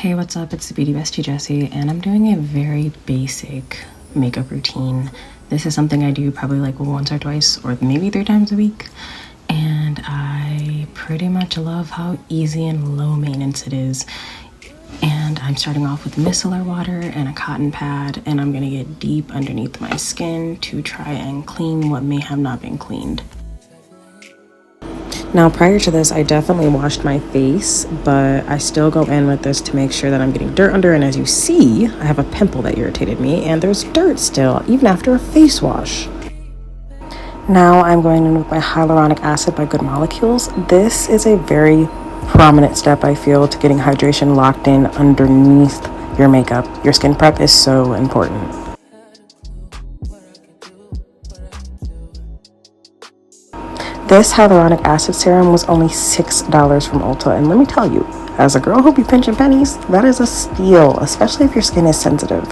Hey, what's up? It's the Beauty Bestie Jessie, and I'm doing a very basic makeup routine. This is something I do probably like once or twice or maybe 3 times a week, and I pretty much love how easy and low maintenance it is. And I'm starting off with micellar water and a cotton pad, and I'm gonna get deep underneath my skin to try and clean what may have not been cleaned. Now, prior to this, I definitely washed my face, but I still go in with this to make sure that I'm getting dirt under. And as you see, I have a pimple that irritated me, and there's dirt still, even after a face wash. Now I'm going in with my hyaluronic acid by Good Molecules. This is a very prominent step, I feel, to getting hydration locked in underneath your makeup. Your skin prep is so important. This hyaluronic acid serum was only $6 from Ulta, and let me tell you, as a girl who be pinching pennies, that is a steal, especially if your skin is sensitive.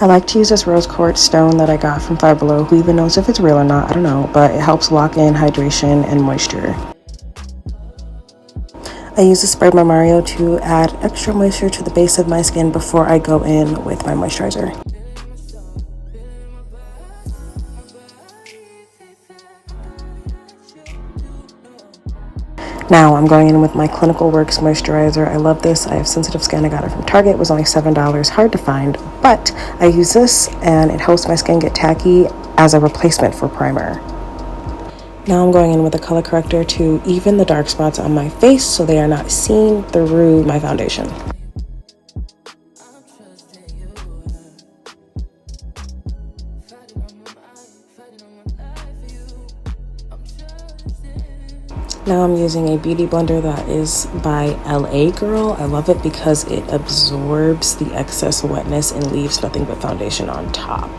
I like to use this rose quartz stone that I got from Five Below. Who even knows if it's real or not, I don't know, but it helps lock in hydration and moisture. I use the Spray by Mario to add extra moisture to the base of my skin before I go in with my moisturizer. Now I'm going in with my Clinical Works moisturizer. I love this. I have sensitive skin. I got it from Target. It was only $7, hard to find, but I use this and it helps my skin get tacky as a replacement for primer. Now I'm going in with a color corrector to even the dark spots on my face so they are not seen through my foundation. Now I'm using a beauty blender that is by LA Girl. I love it because it absorbs the excess wetness and leaves nothing but foundation on top.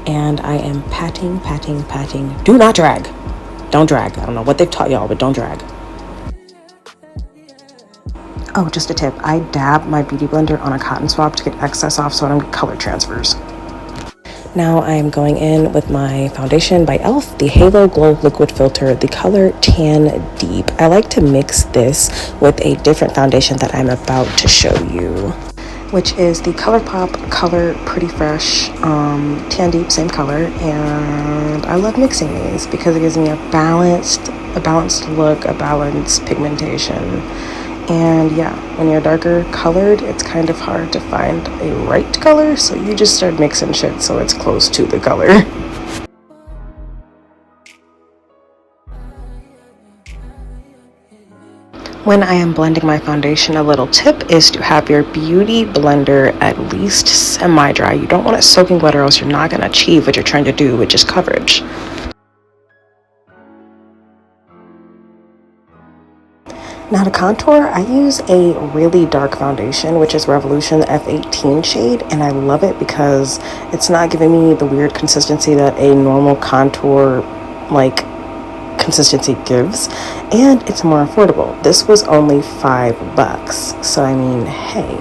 And I am patting. Do not drag. Don't drag. I don't know what they've taught y'all, but don't drag. Oh, just a tip. I dab my beauty blender on a cotton swab to get excess off so I don't get color transfers. Now I'm going in with my foundation by e.l.f., the Halo Glow Liquid Filter, the color Tan Deep. I like to mix this with a different foundation that I'm about to show you, which is the ColourPop Color Pretty Fresh Tan Deep, same color. And I love mixing these because it gives me a balanced look, a balanced pigmentation. And yeah, when you're darker colored, it's kind of hard to find a right color, so you just start mixing shit so it's close to the color. When I am blending my foundation, a little tip is to have your beauty blender at least semi-dry. You don't want it soaking wet or else you're not going to achieve what you're trying to do, which is coverage. Now to contour, I use a really dark foundation, which is Revolution F18 shade, and I love it because it's not giving me the weird consistency that a normal contour consistency gives, and it's more affordable. This was only $5, so I mean, hey.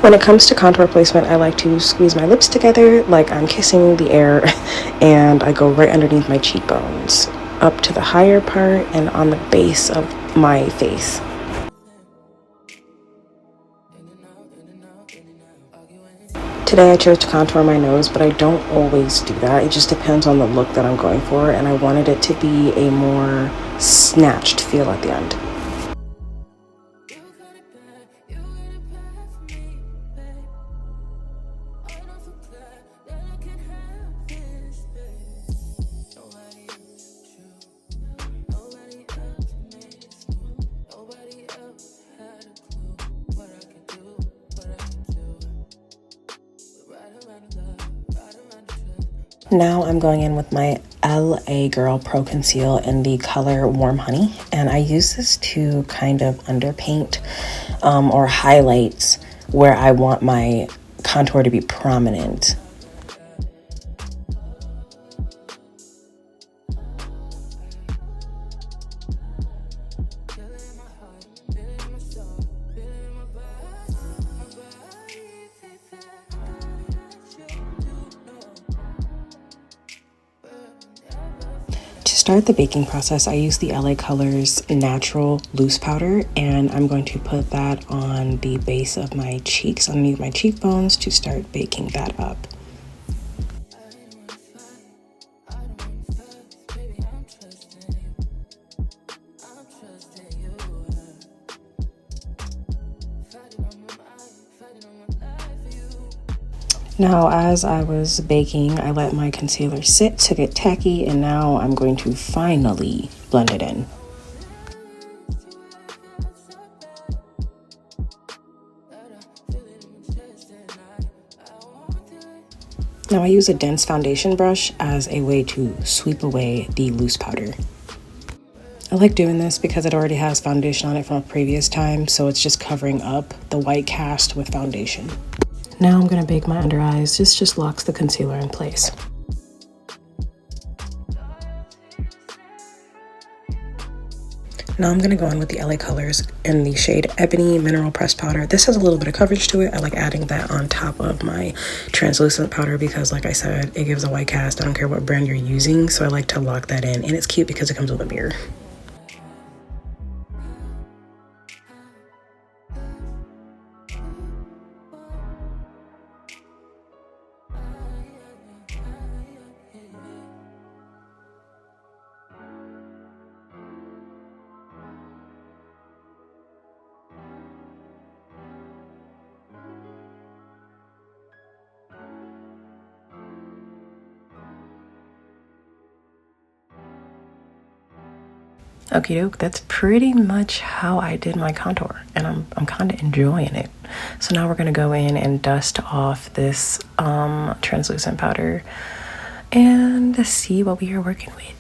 When it comes to contour placement, I like to squeeze my lips together like I'm kissing the air, and I go right underneath my cheekbones, up to the higher part and on the base of my face. Today I chose to contour my nose, but I don't always do that. It just depends on the look that I'm going for, and I wanted it to be a more snatched feel at the end. Now I'm going in with my LA Girl Pro Conceal in the color Warm Honey, and I use this to kind of underpaint or highlight where I want my contour to be prominent. start the baking process, I use the LA Colors Natural Loose Powder, and I'm going to put that on the base of my cheeks, underneath my cheekbones, to start baking that up. Now, as I was baking, I let my concealer sit to get tacky, and now I'm going to finally blend it in. Now I use a dense foundation brush as a way to sweep away the loose powder. I like doing this because it already has foundation on it from a previous time, so it's just covering up the white cast with foundation. Now I'm gonna bake my under eyes. This just locks the concealer in place. Now I'm gonna go in with the LA Colors in the shade Ebony Mineral Pressed Powder. This has a little bit of coverage to it. I like adding that on top of my translucent powder because, like I said, it gives a white cast. I don't care what brand you're using, so I like to lock that in. And it's cute because it comes with a mirror. Okie doke, that's pretty much how I did my contour, and I'm kind of enjoying it. So now we're gonna go in and dust off this translucent powder and see what we are working with.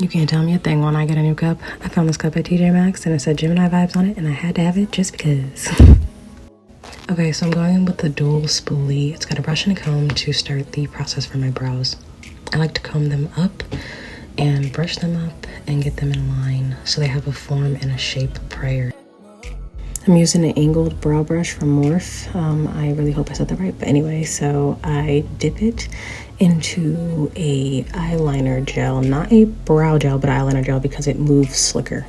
You can't tell me a thing when I get a new cup. I found this cup at TJ Maxx and it said Gemini vibes on it, and I had to have it just because. Okay, so I'm going in with the dual spoolie. It's got a brush and a comb to start the process for my brows. I like to comb them up and brush them up and get them in line so they have a form and a shape prior. I'm using an angled brow brush from Morphe. I really hope I said that right, but anyway, so I dip it into a eyeliner gel, not a brow gel, but eyeliner gel because it moves slicker.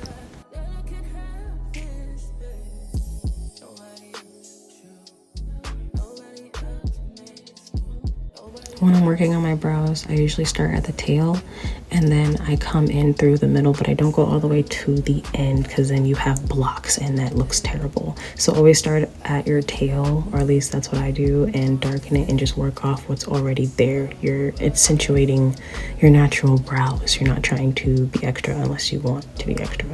When I'm working on my brows, I usually start at the tail and then I come in through the middle, but I don't go all the way to the end because then you have blocks and that looks terrible. So always start at your tail, or at least that's what I do, and darken it and just work off what's already there. You're accentuating your natural brows. You're not trying to be extra unless you want to be extra.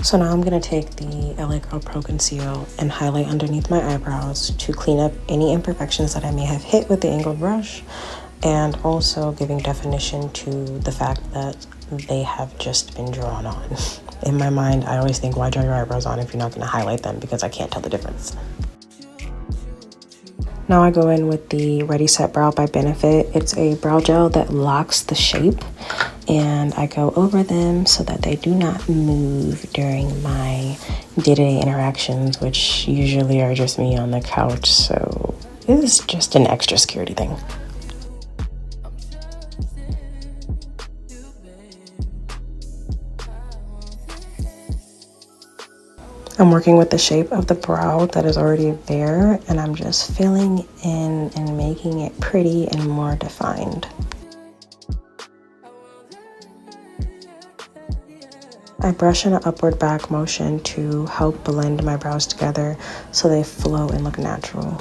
So now I'm going to take the LA Girl Pro Conceal and highlight underneath my eyebrows to clean up any imperfections that I may have hit with the angled brush, and also giving definition to the fact that they have just been drawn on. In my mind, I always think, why draw your eyebrows on if you're not going to highlight them, because I can't tell the difference. Now I go in with the Ready Set Brow by Benefit. It's a brow gel that locks the shape, and I go over them so that they do not move during my day-to-day interactions, which usually are just me on the couch, so it's just an extra security thing. I'm working with the shape of the brow that is already there, and I'm just filling in and making it pretty and more defined. I brush in an upward back motion to help blend my brows together so they flow and look natural.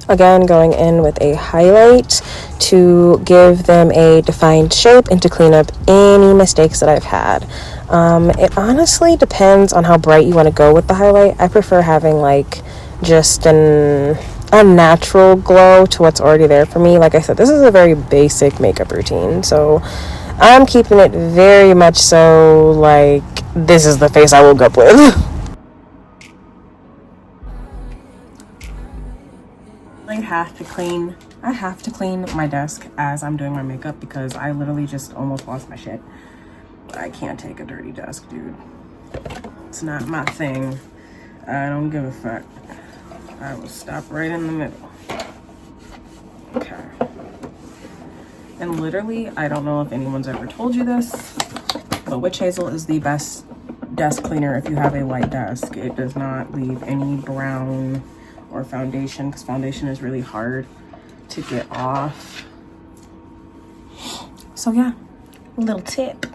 Again, going in with a highlight to give them a defined shape and to clean up any mistakes that I've had. It honestly depends on how bright you want to go with the highlight. I prefer having like just a natural glow to what's already there for me. Like I said, this is a very basic makeup routine, so I'm keeping it very much so like this is the face I woke up with. I have to clean I have to clean my desk as I'm doing my makeup because I literally just almost lost my shit. But I can't take a dirty desk, dude. It's not my thing. I don't give a fuck. I will stop right in the middle. Okay. And literally, I don't know if anyone's ever told you this, but witch hazel is the best desk cleaner if you have a white desk. It does not leave any brown or foundation, because foundation is really hard to get off. So yeah, little tip.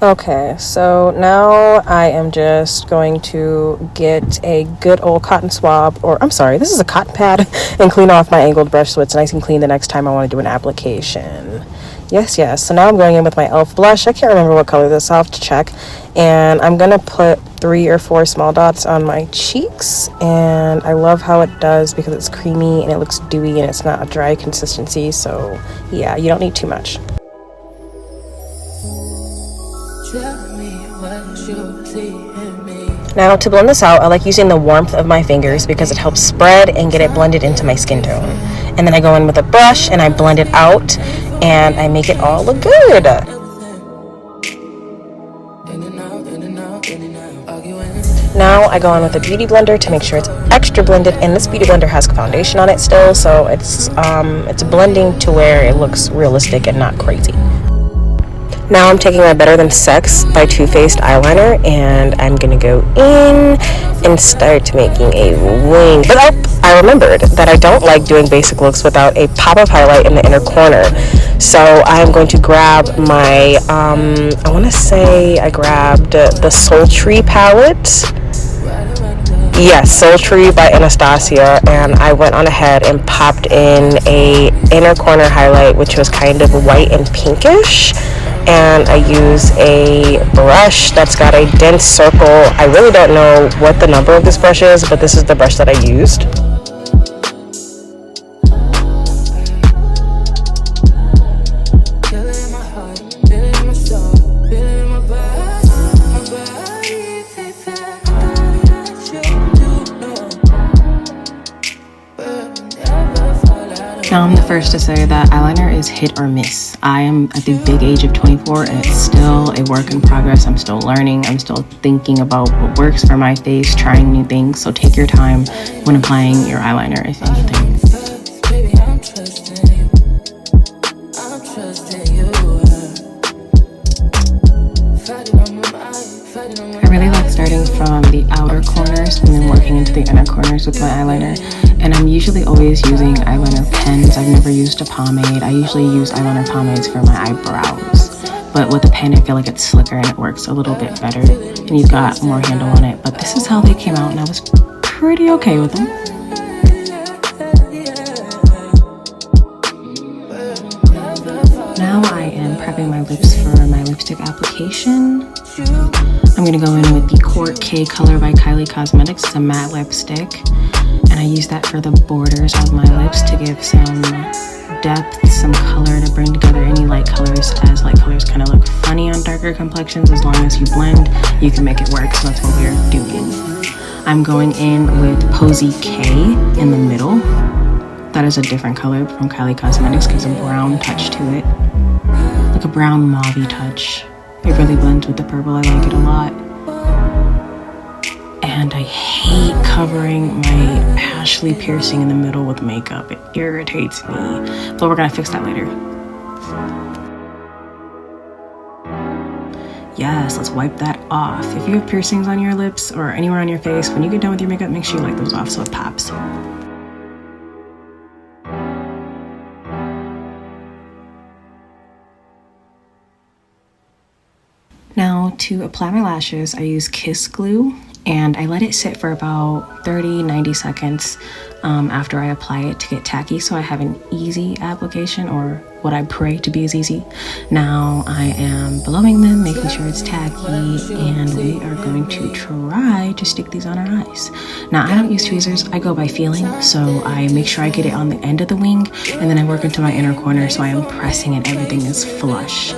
Okay, so now I am just going to get a good old cotton swab, or I'm sorry, this is a cotton pad, and clean off my angled brush so it's nice and clean the next time I want to do an application. Yes. So now I'm going in with my e.l.f. blush. I can't remember what color this is. I'll have to check. And I'm going to put 3 or 4 small dots on my cheeks. And I love how it does because it's creamy and it looks dewy and it's not a dry consistency. So yeah, you don't need too much. Now to blend this out, I like using the warmth of my fingers because it helps spread and get it blended into my skin tone. And then I go in with a brush and I blend it out and I make it all look good. Now I go in with a beauty blender to make sure it's extra blended, and this beauty blender has foundation on it still, so it's blending to where it looks realistic and not crazy. Now I'm taking my Better Than Sex by Too Faced eyeliner and I'm gonna go in and start making a wing. But I remembered that I don't like doing basic looks without a pop of highlight in the inner corner. So I'm going to grab my, I wanna say I grabbed the Sultry palette. Yes, Sultry by Anastasia, and I went on ahead and popped in a inner corner highlight which was kind of white and pinkish. And I use a brush that's got a dense circle. I really don't know what the number of this brush is, but this is the brush that I used. Now I'm the first to say that eyeliner is hit or miss. I am at the big age of 24 and it's still a work in progress. I'm still learning. I'm still thinking about what works for my face, trying new things. So take your time when applying your eyeliner, if anything. I really like starting from the outer corners and then working into the inner corners with my eyeliner. And I'm usually always using eyeliner pens. I've never used a pomade. I usually use eyeliner pomades for my eyebrows. But with a pen, I feel like it's slicker and it works a little bit better. And you've got more handle on it. But this is how they came out and I was pretty okay with them. Now I am prepping my lips for my lipstick application. I'm going to go in with the Court K color by Kylie Cosmetics. It's a matte lipstick. And I use that for the borders of my lips to give some depth, some color, to bring together any light colors, as light colors kind of look funny on darker complexions. As long as you blend, you can make it work. So that's what we're doing. I'm going in with Posy K in the middle. That is a different color from Kylie Cosmetics, gives a brown touch to it. Like a brown mauve-y touch. It really blends with the purple. I like it a lot. And I hate covering my Ashley piercing in the middle with makeup. It irritates me. But we're gonna fix that later. Yes, let's wipe that off. If you have piercings on your lips or anywhere on your face, when you get done with your makeup, make sure you wipe those off so it pops. Now to apply my lashes, I use Kiss Glue and I let it sit for about 30-90 seconds after I apply it to get tacky, so I have an easy application, or what I pray to be as easy. Now I am blowing them, making sure it's tacky, and we are going to try to stick these on our eyes. Now I don't use tweezers, I go by feeling, so I make sure I get it on the end of the wing and then I work into my inner corner so I am pressing and everything is flush.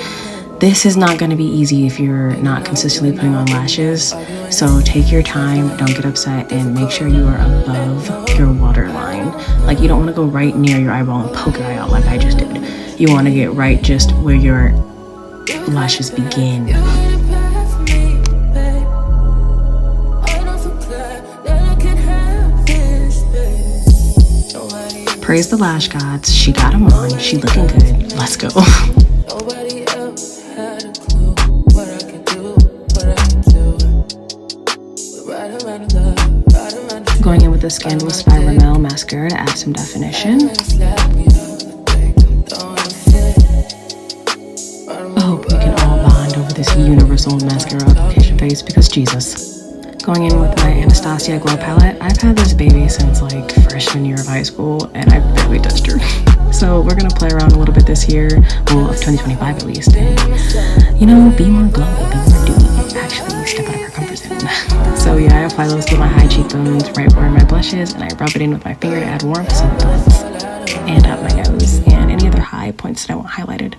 This is not going to be easy if you're not consistently putting on lashes. So take your time, don't get upset, and make sure you are above your waterline. Like, you don't want to go right near your eyeball and poke your eye out like I just did. You want to get right just where your lashes begin. Praise the lash gods. She got them on. She looking good. Let's go. Going in with the Scandalous by Rimmel mascara to add some definition. I hope we can all bond over this universal mascara application face because Jesus. Going in with my Anastasia Glow palette. I've had this baby since like freshman year of high school and I barely touched her. So we're gonna play around a little bit this year, well, of 2025 at least, and you know, be more glowy, be more dewy, actually step out of our comfort zone. So yeah, I apply those to my high cheekbones, right where my blush is, and I rub it in with my finger to add warmth to the buds, and up my nose, and any other high points that I want highlighted.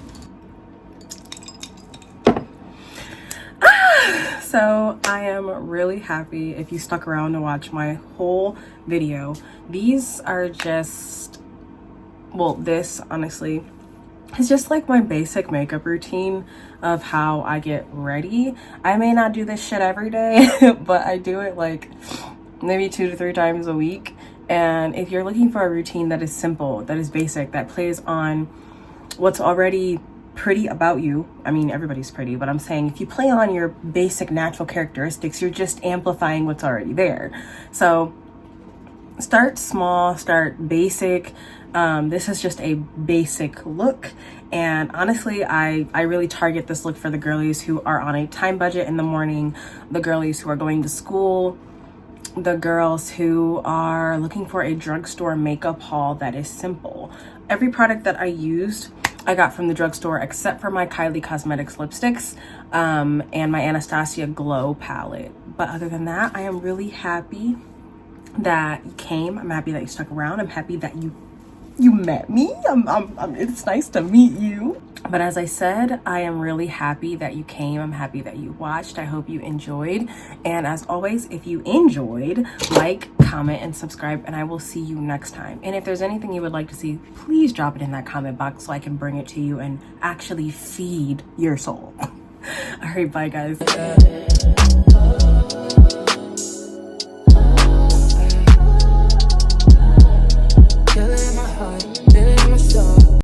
So I am really happy if you stuck around to watch my whole video. These are just, well, this honestly is just like my basic makeup routine of how I get ready. I may not do this shit every day, but I do it like maybe 2 to 3 times a week. And if you're looking for a routine that is simple, that is basic, that plays on what's already pretty about you, I mean, everybody's pretty, but I'm saying if you play on your basic natural characteristics, you're just amplifying what's already there. So start small, start basic. This is just a basic look, and honestly I really target this look for the girlies who are on a time budget in the morning, the girlies who are going to school, the girls who are looking for a drugstore makeup haul that is simple. Every product that I used I got from the drugstore except for my Kylie Cosmetics lipsticks and my Anastasia Glow palette. But other than that, I am really happy that you came. I'm happy that you stuck around. I'm happy that you met me. It's nice to meet you. But as I said, I am really happy that you came. I'm happy that you watched. I hope you enjoyed. And as always, if you enjoyed, like, comment, and subscribe, and I will see you next time. And if there's anything you would like to see, please drop it in that comment box so I can bring it to you and actually feed your soul. All right, bye guys.